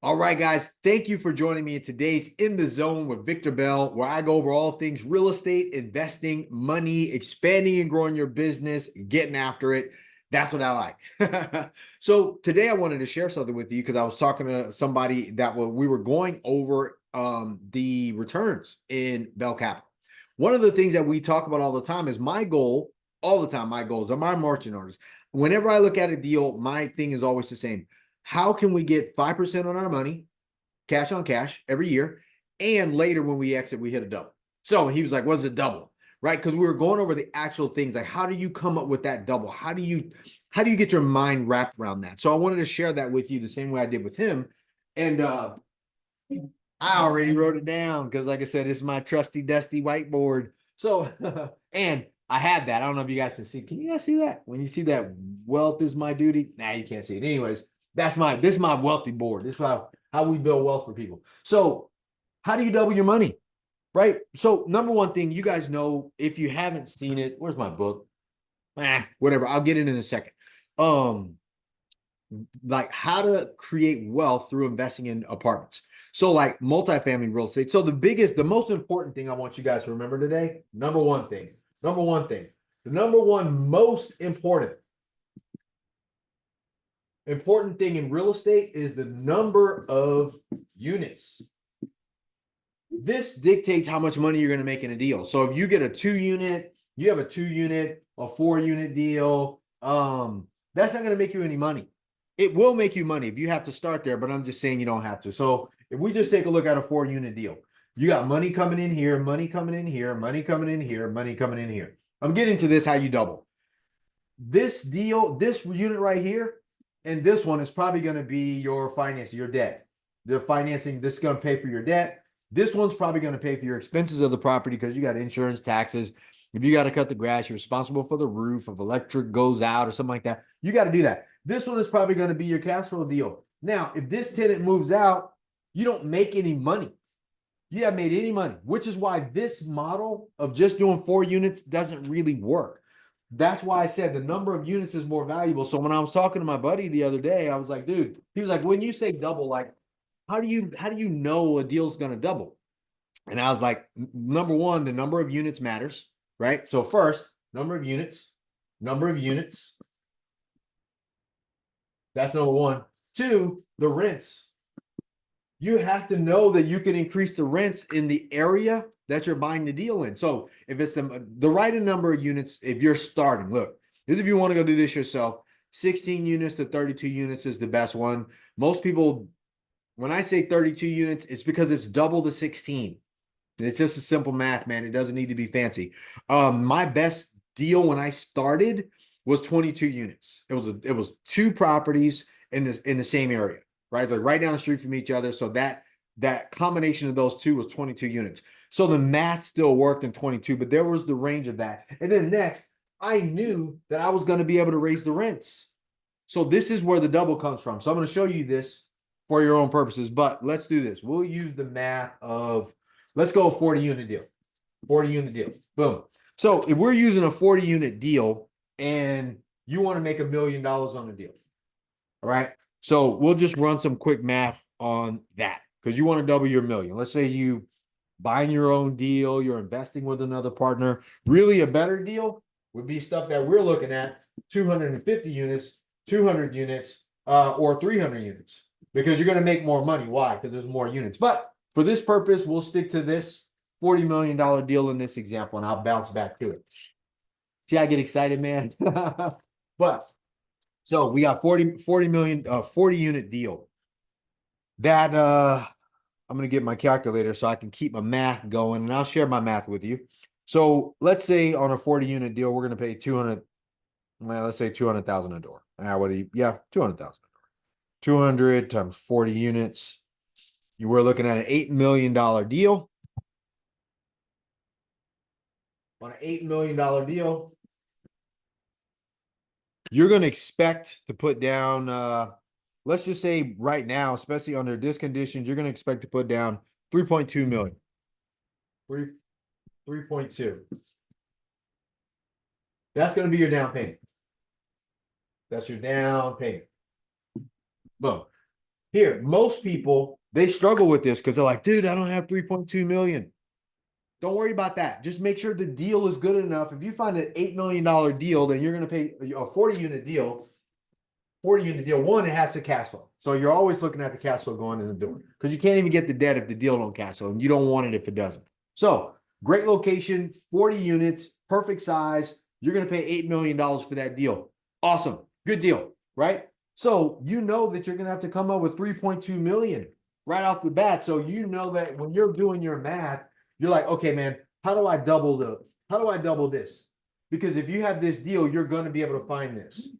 All right, guys, thank you for joining me in today's In the Zone with Victor Bell, where I go over all things real estate, investing, money, expanding and growing your business, getting after it. That's what I like. So today I wanted to share something with you because I was talking to somebody that we were going over the returns in Bell Capital. One of the things that we talk about all the time is my goal, all the time, my goals are my marching orders. Whenever I look at a deal, my thing is always the same. How can we get 5% on our money, cash on cash every year? And later when we exit, we hit a double. So he was like, what's a double? Right? Because we were going over the actual things like how do you come up with that double? How do you get your mind wrapped around that? So I wanted to share that with you the same way I did with him. And I already wrote it down because, like I said, it's my trusty, dusty whiteboard. So, and I had that. I don't know if you guys can see. Can you guys see that? When you see that wealth is my duty? Nah, you can't see it. Anyways, this is my wealthy board. This is how we build wealth for people. So how do you double your money? Right? So number one thing, you guys know, if you haven't seen it, where's my book? Whatever. I'll get it in a second. Like how to create wealth through investing in apartments. So like multifamily real estate. So the most important thing I want you guys to remember today, number one thing, the number one most important thing in real estate is the number of units. This dictates how much money you're going to make in a deal. So if you get a 2-unit, you have a 2-unit, a 4-unit deal, that's not going to make you any money. It will make you money if you have to start there, but I'm just saying you don't have to. So if we just take a look at a 4-unit deal, you got money coming in here, money coming in here, money coming in here, money coming in here. I'm getting to this, how you double. This deal, this unit right here, and this one is probably going to be your financing, your debt. The financing, this is going to pay for your debt. This one's probably going to pay for your expenses of the property because you got insurance, taxes. If you got to cut the grass, you're responsible for the roof. If electric goes out or something like that, you got to do that. This one is probably going to be your cash flow deal. Now, if this tenant moves out, you don't make any money. You haven't made any money, which is why this model of just doing 4 units doesn't really work. That's why I said the number of units is more valuable. So when I was talking to my buddy the other day, I was like, dude, he was like, when you say double, like, how do you know a deal's going to double? And I was like, number one, the number of units matters, right? So first, number of units. That's number one. 2, the rents. You have to know that you can increase the rents in the area that you're buying the deal in. So if it's the right number of units, if you're starting, look, this if you want to go do this yourself, 16 units to 32 units is the best one. Most people, when I say 32 units, it's because it's double the 16. It's just a simple math, man. It doesn't need to be fancy. My best deal when I started was 22 units. It was 2 properties in the same area, right? Like right down the street from each other. So that combination of those 2 was 22 units. So the math still worked in 22, but there was the range of that. And then next, I knew that I was going to be able to raise the rents. So this is where the double comes from. So I'm going to show you this for your own purposes, but let's do this. We'll use the math of, let's go 40-unit deal. 40-unit deal. Boom. So if we're using a 40-unit deal and you want to make $1 million on the deal, all right? So we'll just run some quick math on that because you want to double your million. Let's say you buying your own deal, you're investing with another partner. Really a better deal would be stuff that we're looking at, 250 units, 200 units, or 300 units, because you're going to make more money. Why? Because there's more units. But for this purpose, we'll stick to this $40 million deal in this example, and I'll bounce back to it. See, I get excited, man. But so we got 40 unit deal. That I'm going to get my calculator so I can keep my math going, and I'll share my math with you. So let's say on a 40-unit deal, we're going to pay 200. Well, let's say 200,000 a door. What do you? Yeah, 200,000 a door. 200 times 40 units. You were looking at an $8 million deal. On an $8 million deal, you're going to expect to put down, let's just say right now, especially under this conditions, you're going to expect to put down 3.2 million. 3.2. That's going to be your down payment. That's your down payment. Boom. Here, most people, they struggle with this because they're like, dude, I don't have 3.2 million. Don't worry about that. Just make sure the deal is good enough. If you find an $8 million deal, then you're going to pay a 40 unit deal. 40 unit deal. One, it has to cash flow. So you're always looking at the cash flow going in the door because you can't even get the debt if the deal don't cash flow, and you don't want it if it doesn't. So great location, 40 units, perfect size. You're going to pay $8 million for that deal. Awesome. Good deal, right? So you know that you're going to have to come up with 3.2 million right off the bat. So you know that when you're doing your math, you're like, okay, man, how do I double this? Because if you have this deal, you're going to be able to find this,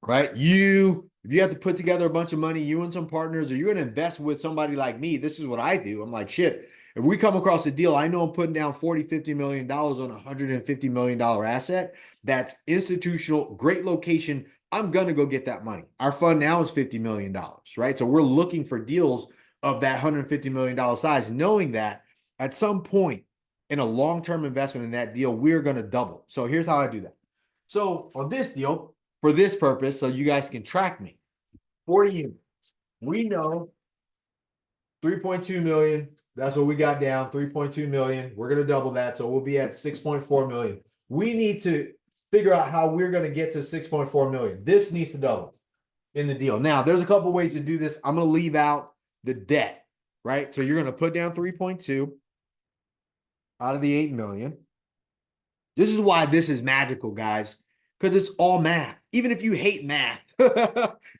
right? If you have to put together a bunch of money, you and some partners, or you're going to invest with somebody like me, this is what I do. I'm like, shit, if we come across a deal, I know I'm putting down 40, $50 million on a $150 million asset. That's institutional, great location. I'm going to go get that money. Our fund now is $50 million, right? So we're looking for deals of that $150 million size, knowing that at some point in a long-term investment in that deal, we're going to double. So here's how I do that. So on this deal, for this purpose, so you guys can track me, 40 units. We know 3.2 million. That's what we got down, 3.2 million. We're going to double that. So we'll be at 6.4 million. We need to figure out how we're going to get to 6.4 million. This needs to double in the deal. Now, there's a couple ways to do this. I'm going to leave out the debt, right? So you're going to put down 3.2 out of the 8 million. This is why this is magical, guys, because it's all math. Even if you hate math,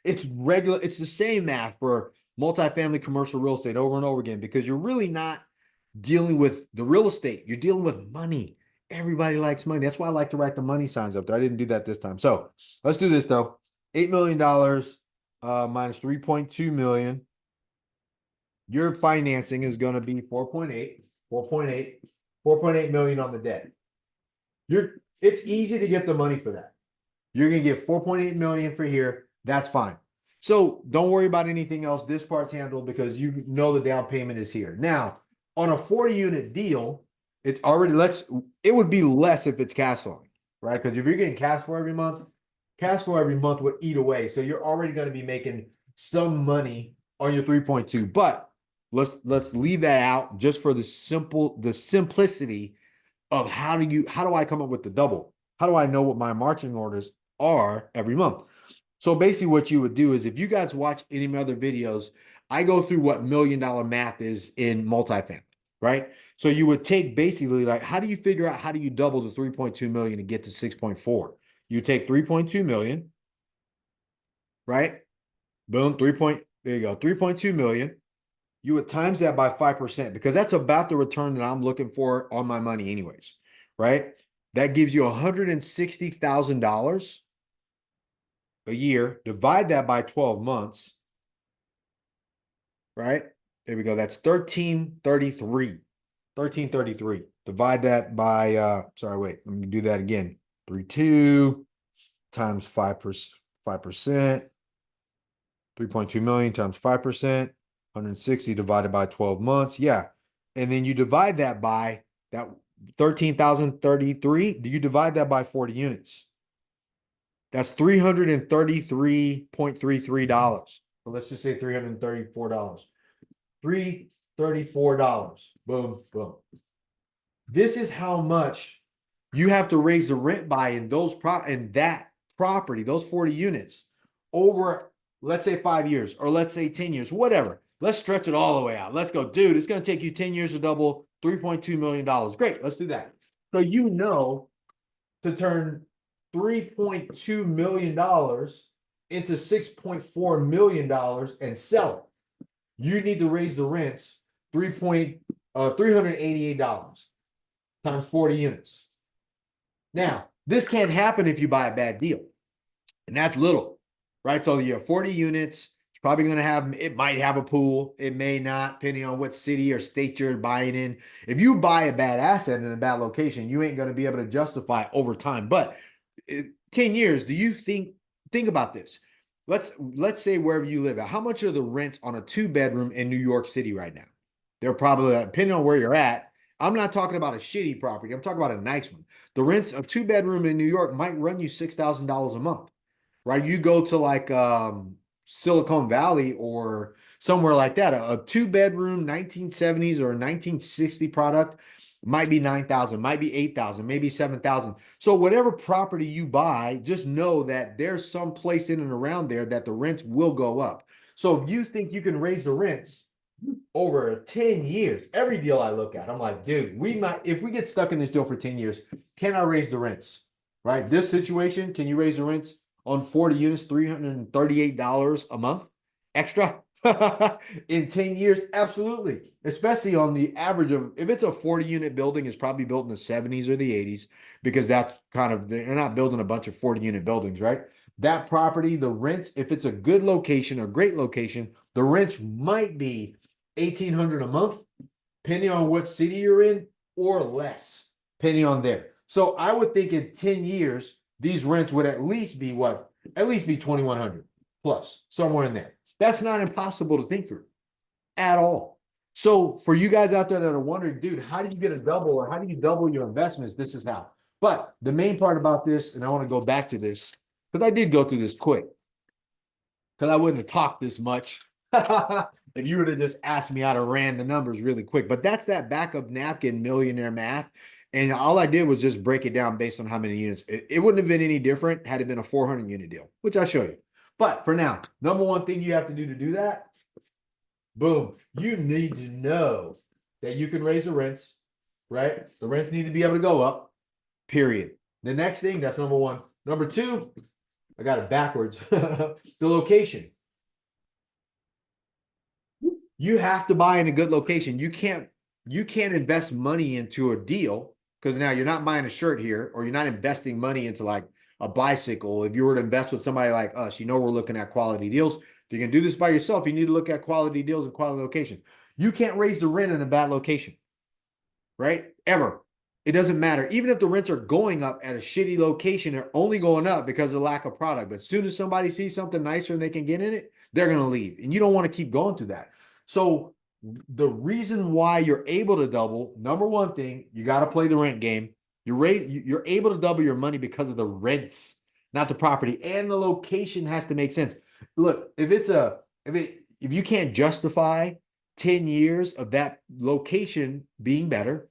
it's regular. It's the same math for multifamily commercial real estate over and over again, because you're really not dealing with the real estate. You're dealing with money. Everybody likes money. That's why I like to write the money signs up there. I didn't do that this time. So let's do this though. $8 million minus 3.2 million. Your financing is going to be 4.8 million on the debt. It's easy to get the money for that. You're going to get 4.8 million for here. That's fine. So don't worry about anything else. This part's handled because you know the down payment is here. Now, on a 40 unit deal, it's already it would be less if it's cash flowing, right? Because if you're getting cash flow every month would eat away. So you're already going to be making some money on your 3.2. But let's leave that out just for the simplicity of how do I come up with the double? How do I know what my marching orders are every month? So basically what you would do is, if you guys watch any of my other videos, I go through what $1 million math is in multifamily, right? So you would take basically like, how do you figure out how do you double the 3.2 million and get to 6.4? You take 3.2 million, right? Boom, there you go, 3.2 million. You would times that by 5%, because that's about the return that I'm looking for on my money anyways, right? That gives you $160,000 a year. Divide that by 12 months, right? There we go. That's 1333. 1333. Divide that by sorry, wait, let me do that again. 32 times 5%, 3.2 million times 5%, 160 divided by 12 months. Yeah. And then you divide that by that 13,033. Do you divide that by 40 units? That's $333.33. So let's just say $334. $334. Boom, boom. This is how much you have to raise the rent by in that property, those 40 units, over, let's say 5 years, or let's say 10 years, whatever. Let's stretch it all the way out. Let's go, dude, it's going to take you 10 years to double $3.2 million. Great, let's do that. So you know to turn $3.2 million into $6.4 million and sell it, you need to raise the rents $388 times 40 units. Now, this can't happen if you buy a bad deal, and that's little, right? So you have 40 units. It's probably going to it might have a pool. It may not, depending on what city or state you're buying in. If you buy a bad asset in a bad location, you ain't going to be able to justify over time. But 10 years, do you think about this? Let's say wherever you live, how much are the rents on a 2-bedroom in New York City right now? They're probably, depending on where you're at, I'm not talking about a shitty property. I'm talking about a nice one. The rents of 2-bedroom in New York might run you $6,000 a month, right? You go to like Silicon Valley or somewhere like that. A 2-bedroom 1970s or a 1960 product might be 9,000, might be 8,000, maybe 7,000. So whatever property you buy, just know that there's some place in and around there that the rents will go up. So if you think you can raise the rents over 10 years, every deal I look at, I'm like, dude, we might, if we get stuck in this deal for 10 years, can I raise the rents? Right? This situation, can you raise the rents on 40 units, $338 a month extra in 10 years? Absolutely. Especially on the average of, if it's a 40 unit building, it's probably built in the 70s or the 80s, because that kind of, they're not building a bunch of 40 unit buildings, right? That property, the rents, if it's a good location, a great location, the rents might be 1,800 a month, depending on what city you're in, or less, depending on there. So I would think in 10 years, these rents would at least be what? At least be 2,100 plus, somewhere in there. That's not impossible to think through at all. So for you guys out there that are wondering, dude, how do you get a double, or how do you double your investments? This is how. But the main part about this, and I want to go back to this, because I did go through this quick, because I wouldn't have talked this much if you would have just asked me how to ran the numbers really quick. But that's that backup napkin millionaire math. And all I did was just break it down based on how many units. It wouldn't have been any different had it been a 400 unit deal, which I'll show you. But for now, number one thing you have to do that, boom, you need to know that you can raise the rents, right? The rents need to be able to go up, period. The next thing, that's number one. Number two, I got it backwards. The location. You have to buy in a good location. You can't invest money into a deal, because now you're not buying a shirt here, or you're not investing money into like a bicycle. If you were to invest with somebody like us, we're looking at quality deals. If you can do this by yourself, you need to look at quality deals and quality location. You can't raise the rent in a bad location, right? Ever. It doesn't matter. Even if the rents are going up at a shitty location, they're only going up because of lack of product. But as soon as somebody sees something nicer and they can get in it, they're going to leave. And you don't want to keep going through that. So the reason why you're able to double, number one thing, you got to play the rent game. You're able to double your money because of the rents, not the property, and the location has to make sense. Look, if you can't justify 10 years of that location being better,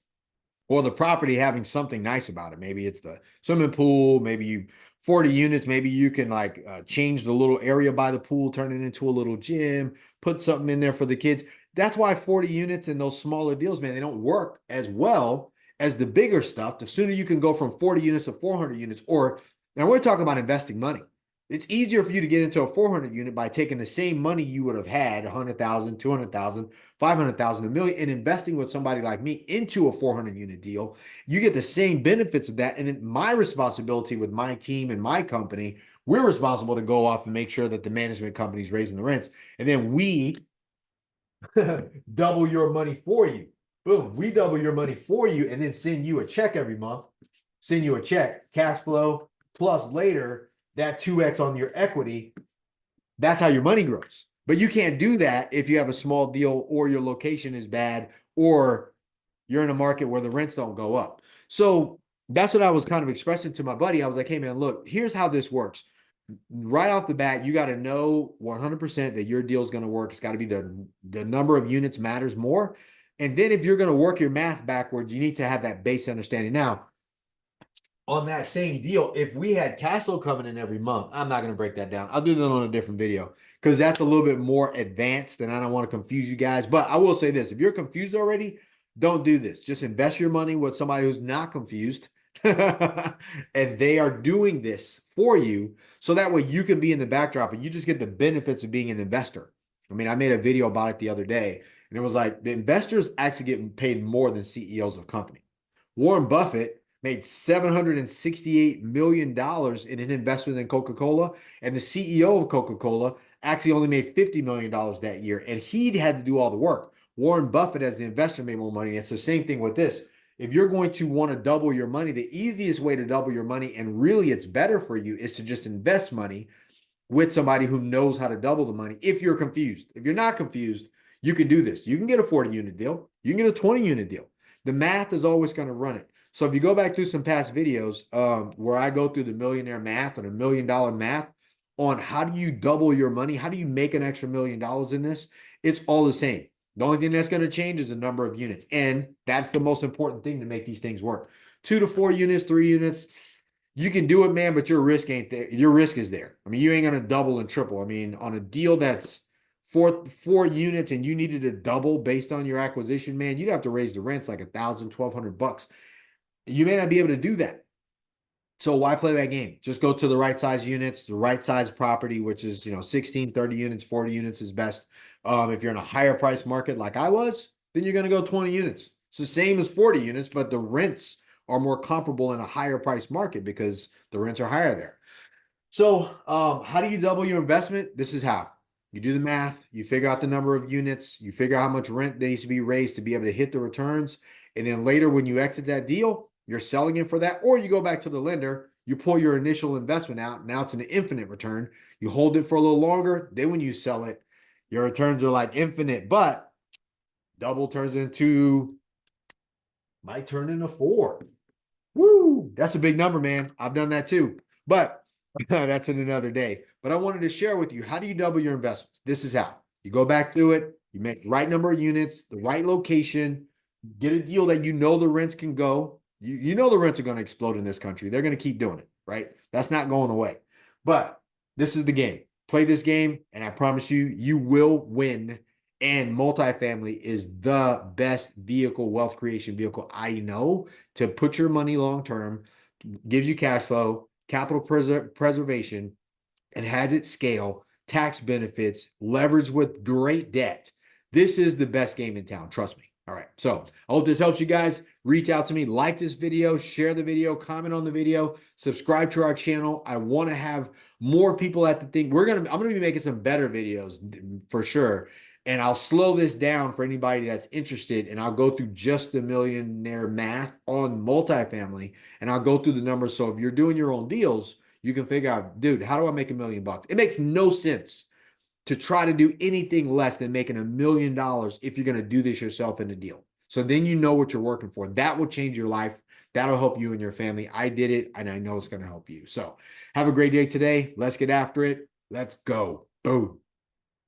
or the property having something nice about it, maybe it's the swimming pool, maybe 40 units, maybe you can like change the little area by the pool, turn it into a little gym, put something in there for the kids. That's why 40 units and those smaller deals, man, they don't work as well as the bigger stuff. The sooner you can go from 40 units to 400 units, or now we're talking about investing money. It's easier for you to get into a 400 unit by taking the same money you would have had, 100,000, 200,000, 500,000, a million, and investing with somebody like me into a 400 unit deal. You get the same benefits of that. And then my responsibility with my team and my company, we're responsible to go off and make sure that the management company is raising the rents. And then we double your money for you. Boom, we double your money for you and then send you a check every month, send you a check, cash flow, plus later that 2x on your equity. That's how your money grows. But you can't do that if you have a small deal, or your location is bad, or you're in a market where the rents don't go up. So that's what I was kind of expressing to my buddy. I was like, hey man, look, here's how this works. Right off the bat, you got to know 100% that your deal is going to work. It's got to be the number of units matters more. And then if you're going to work your math backwards, you need to have that base understanding. Now, on that same deal, if we had cash flow coming in every month, I'm not going to break that down. I'll do that on a different video, because that's a little bit more advanced and I don't want to confuse you guys. But I will say this, if you're confused already, don't do this. Just invest your money with somebody who's not confused and they are doing this for you. So that way you can be in the backdrop and you just get the benefits of being an investor. I mean, I made a video about it the other day, and it was like the investors actually get paid more than CEOs of company. Warren Buffett made $768 million in an investment in Coca-Cola. And the CEO of Coca-Cola actually only made $50 million that year. And he had to do all the work. Warren Buffett, as the investor, made more money. And it's the same thing with this. If you're going to want to double your money, the easiest way to double your money, and really it's better for you, is to just invest money with somebody who knows how to double the money. If you're confused, if you're not confused, you can do this. You can get a 40 unit deal. You can get a 20 unit deal. The math is always going to run it. So if you go back through some past videos where I go through the millionaire math or the $1 million math, on how do you double your money? How do you make an extra $1 million in this? It's all the same. The only thing that's going to change is the number of units. And that's the most important thing to make these things work. 2 to 4 units, 3 units, you can do it, man, but your risk ain't there. Your risk is there. I mean, you ain't going to double and triple. I mean, on a deal that's four units and you needed to double based on your acquisition, man, you'd have to raise the rents like $1,000, $1,200. You may not be able to do that. So why play that game? Just go to the right size units, the right size property, which is, 16, 30 units, 40 units is best. If you're in a higher price market like I was, then you're going to go 20 units. It's the same as 40 units, but the rents are more comparable in a higher price market because the rents are higher there. So how do you double your investment? This is how. You do the math, you figure out the number of units, you figure out how much rent needs to be raised to be able to hit the returns. And then later when you exit that deal, you're selling it for that, or you go back to the lender, you pull your initial investment out. Now it's an infinite return. You hold it for a little longer. Then when you sell it, your returns are like infinite, but double turns into, might turn into 4. Woo, that's a big number, man. I've done that too, but that's in another day. But I wanted to share with you, how do you double your investments? This is how. You go back to it, you make the right number of units, the right location, get a deal that you know the rents can go. You know the rents are going to explode in this country. They're going to keep doing it, right? That's not going away. But this is the game. Play this game, and I promise you, you will win. And multifamily is the best wealth creation vehicle I know to put your money long term, gives you cash flow, capital preservation, and has it scale, tax benefits, leverage with great debt. This is the best game in town. Trust me. All right. So I hope this helps you guys. Reach out to me, like this video, share the video, comment on the video, subscribe to our channel. I want to have more people at the thing. I'm going to be making some better videos for sure. And I'll slow this down for anybody that's interested. And I'll go through just the millionaire math on multifamily. And I'll go through the numbers. So if you're doing your own deals, you can figure out, dude, how do I make $1 million? It makes no sense to try to do anything less than making $1 million if you're going to do this yourself in a deal. So then you know what you're working for. That will change your life. That'll help you and your family. I did it, and I know it's going to help you. So have a great day today. Let's get after it. Let's go. Boom.